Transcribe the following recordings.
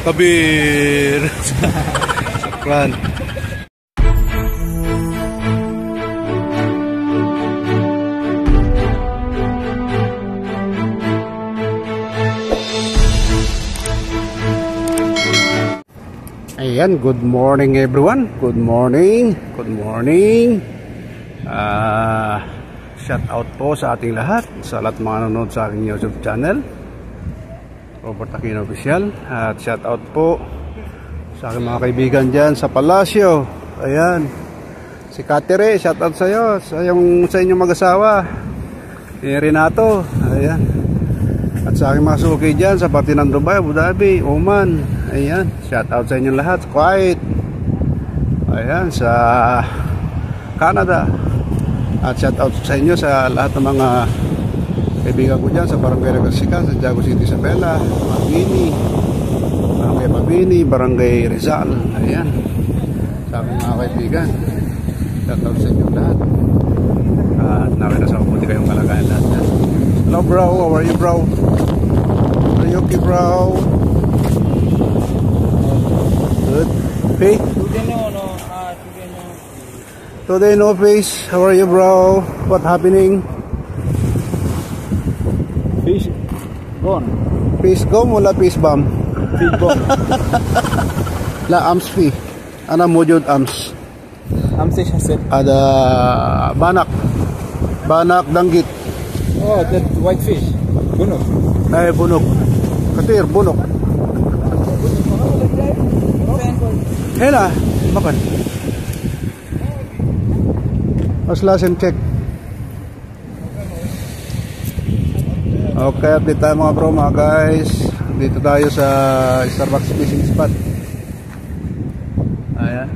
Kabir. Run. Ayan, good morning everyone. Good morning. Good morning. Shout out po sa ating lahat, sa lahat mga nanonood sa aking YouTube channel, Robert Aquino Official. At shout out po sa aking mga kaibigan dyan sa Palacio. Ayan, si Katere, shout out sa iyo, sa inyong mag-asawa, ni Renato. Ayan. At sa aking mga suki dyan sa parte ng Dubai, Abu Dhabi, Oman. Ayan, shout out sa inyong lahat. Kuwait. Ayan, sa Canada. At shout out sa inyo sa lahat ng mga kaibigan ko dyan sa Barangay Regalsica, sa Jago City, Isabela, Barangay Mabini, Barangay Rizal. Ayan, sa aking mga kaibigan, shout out sa inyong lahat. At nawin na sa mabuti kayong kalagayan lahat. Hello bro, how are you bro? Are you okay bro? Good. Okay. Today no face. How are you bro? What happening? Fish gone. Fish gone wala fish bomb? Fish gone. La ams fi. Ana mujud ams. Ams is hasil. Ada banak. Banak danggit. Oh, that white fish. Bunok. Eh bunok. Katir bunok. Hela, makan. Mas lasim check. Okay, update tayo mga bro, mga guys. Dito tayo sa Starbucks fishing spot. Ayan.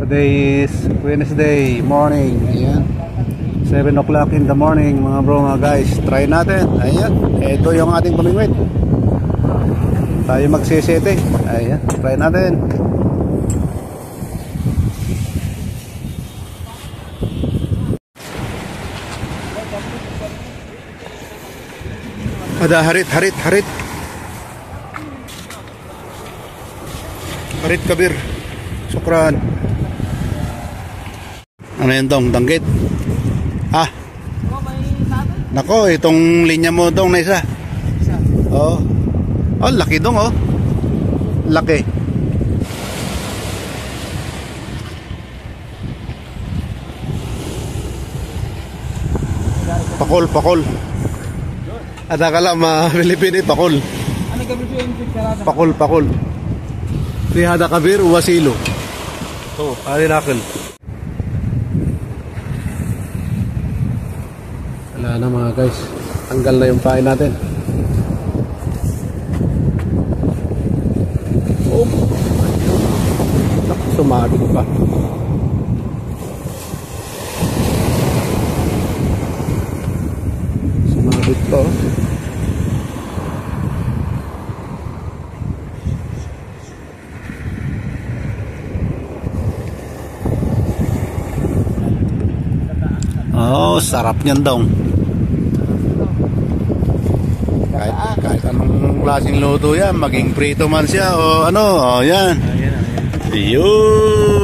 Today is Wednesday morning. Ayan. 7 o'clock in the morning mga bro, mga guys. Try natin. Ayan. Ito yung ating pamingwit. Tayo magsisete. Ayan. Try natin. Ada harit. Harit kabir. Sukran. Ano yun dong? Danggit. Ah. Nako, itong linya mo dong na isa. Oh. Oh, laki dong oh. Laki. Pakol. Ada kala ma Pilipini pakol. Ano gabi yung picture? Pakol. Di hada kabir wasilo. Oh, ali nakal. Wala na mga guys. Tanggal na yung pain natin. Oh. Sumabit pa. Sumabit pa oh. Oh, sarap niyan daw. Kahit anong klaseng luto yan, maging prito man siya o ano, oh, yan. Yun.